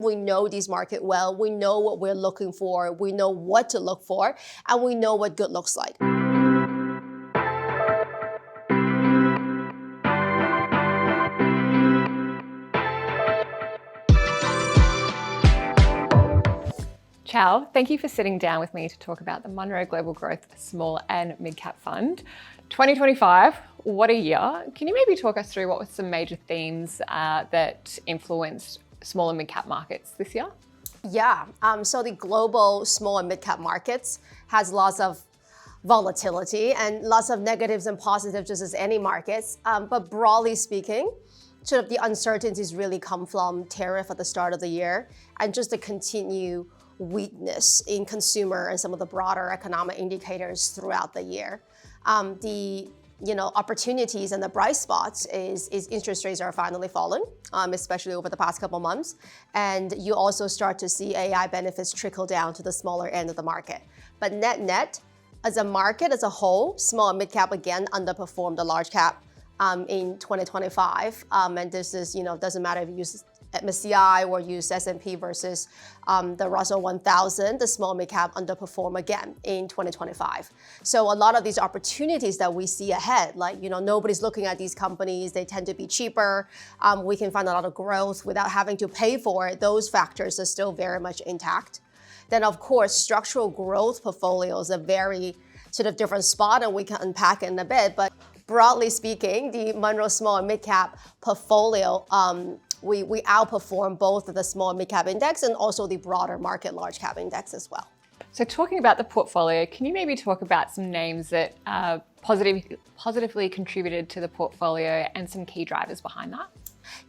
we know these markets well, we know what we're looking for, we know what to look for, and we know what good looks like. Ciao, thank you for sitting down with me to talk about the Munro Global Growth Small and Mid-Cap Fund. 2025, what a year. Can you maybe talk us through what were some major themes that influenced small and mid-cap markets this year? Yeah, so the global small and mid-cap markets has lots of volatility and lots of negatives and positives just as any markets. But broadly speaking, sort of the uncertainties really come from tariff at the start of the year and just the continued weakness in consumer and some of the broader economic indicators throughout the year. The opportunities and the bright spots is interest rates are finally falling, especially over the past couple months. And you also start to see AI benefits trickle down to the smaller end of the market. But net, as a market as a whole, small and mid cap again underperformed the large cap in 2025. And this is, doesn't matter if you use MSCI or use S&P versus the Russell 1000, the small mid cap underperform again in 2025. So a lot of these opportunities that we see ahead, like, nobody's looking at these companies, they tend to be cheaper. We can find a lot of growth without having to pay for it. Those factors are still very much intact. Then of course, structural growth portfolios are very sort of different spot and we can unpack it in a bit. But broadly speaking, the Munro small and mid cap portfolio, we outperform both the small and mid-cap index and also the broader market large cap index as well. So talking about the portfolio, can you maybe talk about some names that positively contributed to the portfolio and some key drivers behind that?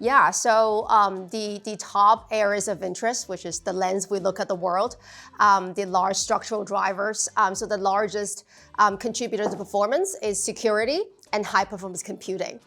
Yeah, so the top areas of interest, which is the lens we look at the world, the large structural drivers. So the largest contributor to performance is security and high performance computing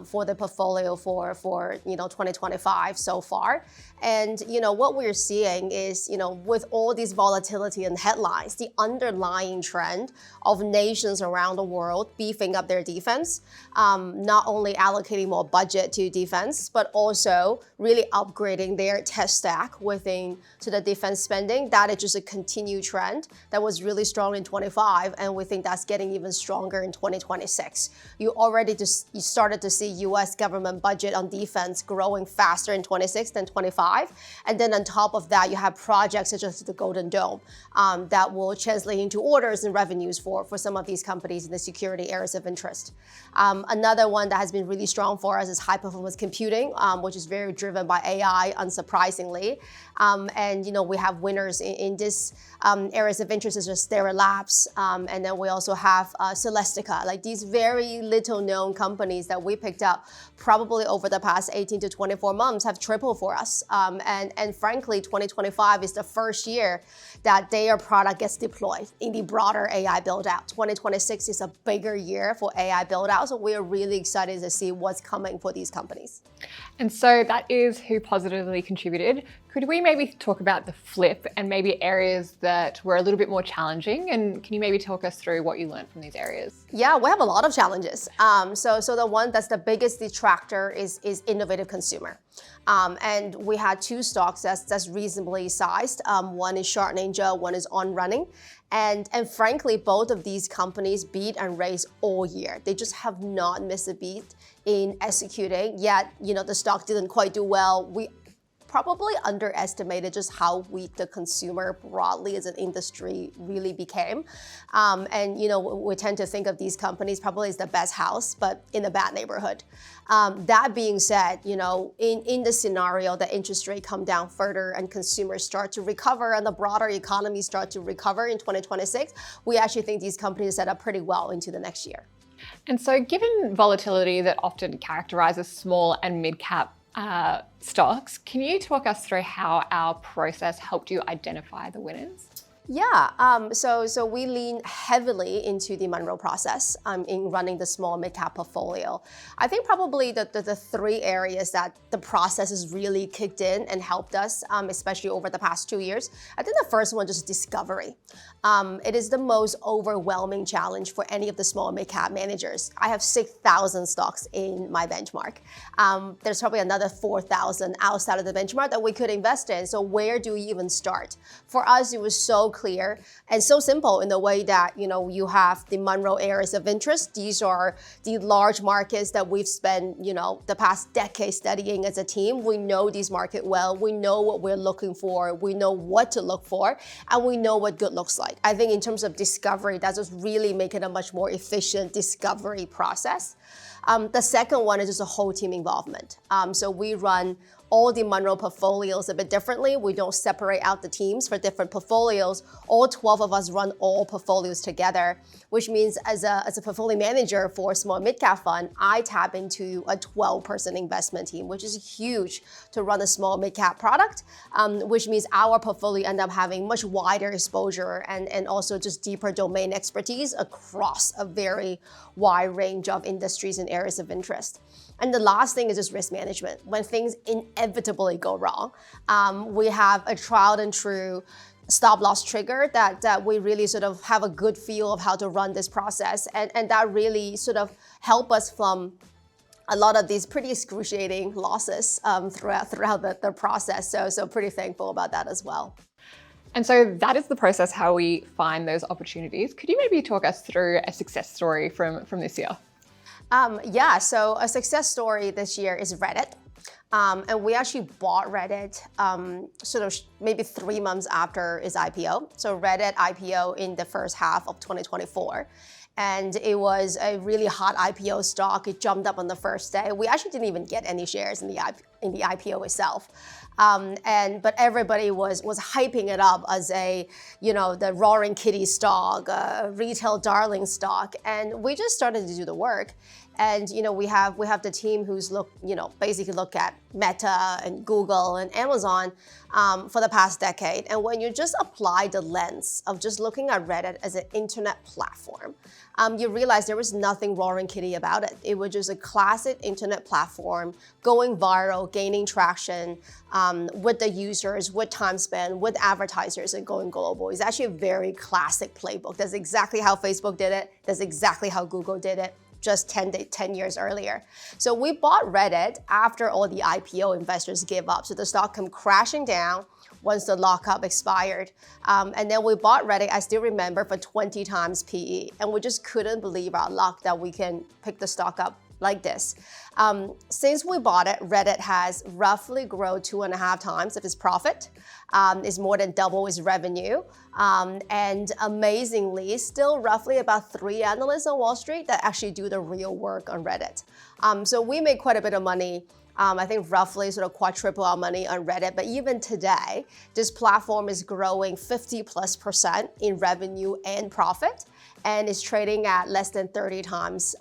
for the portfolio for 2025 so far. And what we're seeing is with all these volatility and headlines, the underlying trend of nations around the world beefing up their defense, not only allocating more budget to defense, but also really upgrading their tech stack within to the defense spending. That is just a continued trend that was really strong in 25, and we think that's getting even stronger in 2026. You started to see U.S. government budget on defense growing faster in 26 than 25. And then on top of that, you have projects such as the Golden Dome that will translate into orders and revenues for some of these companies in the security areas of interest. Another one that has been really strong for us is high performance computing, which is very driven by AI, unsurprisingly. And we have winners in this areas of interest such as Stellar Labs, and then we also have Celestica, like these very little known companies that we picked up probably over the past 18 to 24 months have tripled for us. And frankly, 2025 is the first year that their product gets deployed in the broader AI build out. 2026 is a bigger year for AI build out, so we're really excited to see what's coming for these companies. And so that is who positively contributed. Could we maybe talk about the flip and maybe areas that were a little bit more challenging? And can you maybe talk us through what you learned from these areas? Yeah, we have a lot of challenges. So the one that's the biggest detractor is innovative consumer. And we had two stocks that's reasonably sized. One is Shark Ninja, one is On Running. And frankly, both of these companies beat and raised all year. They just have not missed a beat in executing, yet the stock didn't quite do well. We probably underestimated just how weak the consumer broadly as an industry really became. And we tend to think of these companies probably as the best house, but in a bad neighborhood. That being said, in the scenario that interest rate come down further and consumers start to recover and the broader economy start to recover in 2026, we actually think these companies set up pretty well into the next year. And so given volatility that often characterizes small and mid-cap stocks, can you talk us through how our process helped you identify the winners? Yeah, so we lean heavily into the Munro process in running the small mid-cap portfolio. I think probably the three areas that the process has really kicked in and helped us, especially over the past 2 years. I think the first one just discovery. It is the most overwhelming challenge for any of the small mid-cap managers. I have 6,000 stocks in my benchmark. There's probably another 4,000 outside of the benchmark that we could invest in. So where do we even start? For us, it was so clear and so simple in the way that, you have the Munro areas of interest. These are the large markets that we've spent, the past decade studying as a team. We know these markets well. We know what we're looking for. We know what to look for, and we know what good looks like. I think in terms of discovery, that's just really making a much more efficient discovery process. The second one is just a whole team involvement. So we run all the Munro portfolios a bit differently. We don't separate out the teams for different portfolios. All 12 of us run all portfolios together, which means as a portfolio manager for a small mid-cap fund, I tap into a 12-person investment team, which is huge to run a small mid-cap product, which means our portfolio end up having much wider exposure and also just deeper domain expertise across a very wide range of industries and areas of interest. And the last thing is just risk management. When things inevitably go wrong, we have a tried and true stop loss trigger that we really sort of have a good feel of how to run this process. And that really sort of help us from a lot of these pretty excruciating losses throughout the process. So pretty thankful about that as well. And so that is the process, how we find those opportunities. Could you maybe talk us through a success story from this year? Yeah, so a success story this year is Reddit. And we actually bought Reddit sort of maybe 3 months after its IPO. So Reddit IPO in the first half of 2024. And it was a really hot IPO stock. It jumped up on the first day. We actually didn't even get any shares in the IPO itself. But everybody was hyping it up as the roaring kitty stock, retail darling stock. And we just started to do the work. And we have the team who's basically look at Meta and Google and Amazon for the past decade. And when you just apply the lens of just looking at Reddit as an internet platform, you realize there was nothing roaring kitty about it. It was just a classic internet platform going viral, gaining traction with the users, with time spent, with advertisers, and going global. It's actually a very classic playbook. That's exactly how Facebook did it. That's exactly how Google did it just 10 years earlier. So we bought Reddit after all the IPO investors gave up. So the stock came crashing down once the lockup expired. And then we bought Reddit, I still remember, for 20 times PE. And we just couldn't believe our luck that we can pick the stock up like this. Since we bought it, Reddit has roughly grown 2.5 times of its profit. It's more than double its revenue. And amazingly, still roughly about 3 analysts on Wall Street that actually do the real work on Reddit. So we made quite a bit of money. I think roughly sort of quadruple our money on Reddit. But even today, this platform is growing 50+% in revenue and profit, and is trading at less than 30 times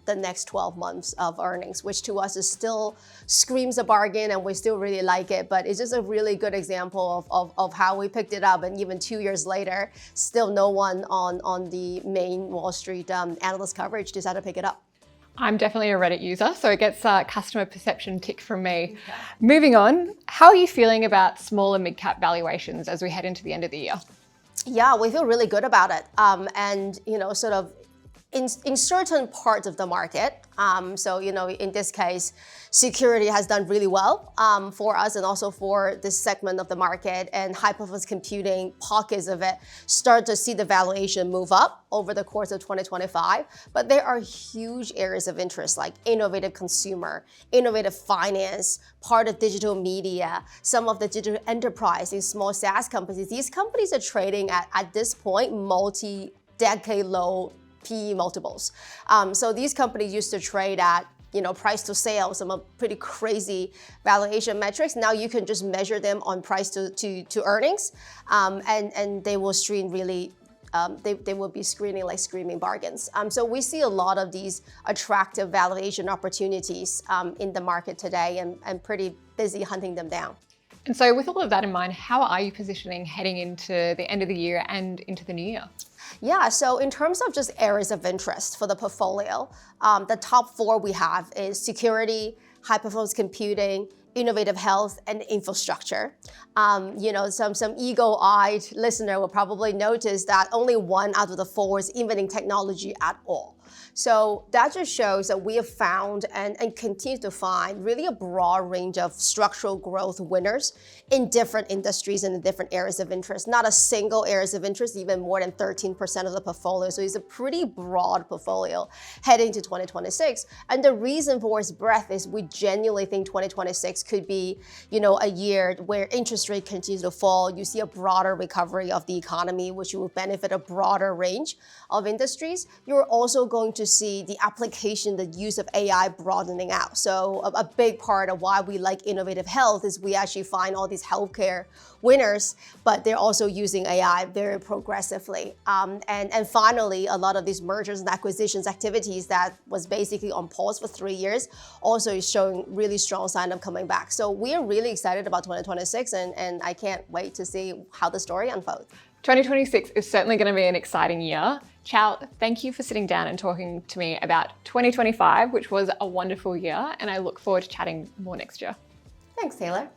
the next 12 months of earnings, which to us is still screams a bargain, and we still really like it. But it's just a really good example of how we picked it up. And even 2 years later, still no one on the main Wall Street analyst coverage decided to pick it up. I'm definitely a Reddit user, so it gets a customer perception tick from me. Yeah. Moving on, how are you feeling about small and mid-cap valuations as we head into the end of the year? Yeah, we feel really good about it. And, sort of in certain parts of the market, so, in this case, security has done really well for us and also for this segment of the market, and high-performance computing, pockets of it, start to see the valuation move up over the course of 2025. But there are huge areas of interest like innovative consumer, innovative finance, part of digital media, some of the digital enterprise in small SaaS companies. These companies are trading at this point multi-decade low PE multiples. So these companies used to trade at price to sales, some pretty crazy valuation metrics. Now you can just measure them on price to earnings, and they will screen really. They will be screening like screaming bargains. So we see a lot of these attractive valuation opportunities in the market today, and pretty busy hunting them down. And so with all of that in mind, how are you positioning heading into the end of the year and into the new year? Yeah, so in terms of just areas of interest for the portfolio, the top four we have is security, high performance computing, innovative health, and infrastructure. Some eagle-eyed listener will probably notice that only one out of the four is even in technology at all. So that just shows that we have found and continue to find really a broad range of structural growth winners in different industries and in different areas of interest. Not a single areas of interest, even more than 13% of the portfolio. So it's a pretty broad portfolio heading to 2026. And the reason for its breadth is we genuinely think 2026 could be, a year where interest rate continues to fall. You see a broader recovery of the economy, which will benefit a broader range of industries. You're also going to see the application, the use of AI broadening out. So a big part of why we like innovative health is we actually find all these healthcare winners, but they're also using AI very progressively. And finally, a lot of these mergers and acquisitions activities that was basically on pause for 3 years also is showing really strong sign of coming back. So we are really excited about 2026 and I can't wait to see how the story unfolds. 2026 is certainly going to be an exciting year. Chow, thank you for sitting down and talking to me about 2025, which was a wonderful year, and I look forward to chatting more next year. Thanks, Taylor.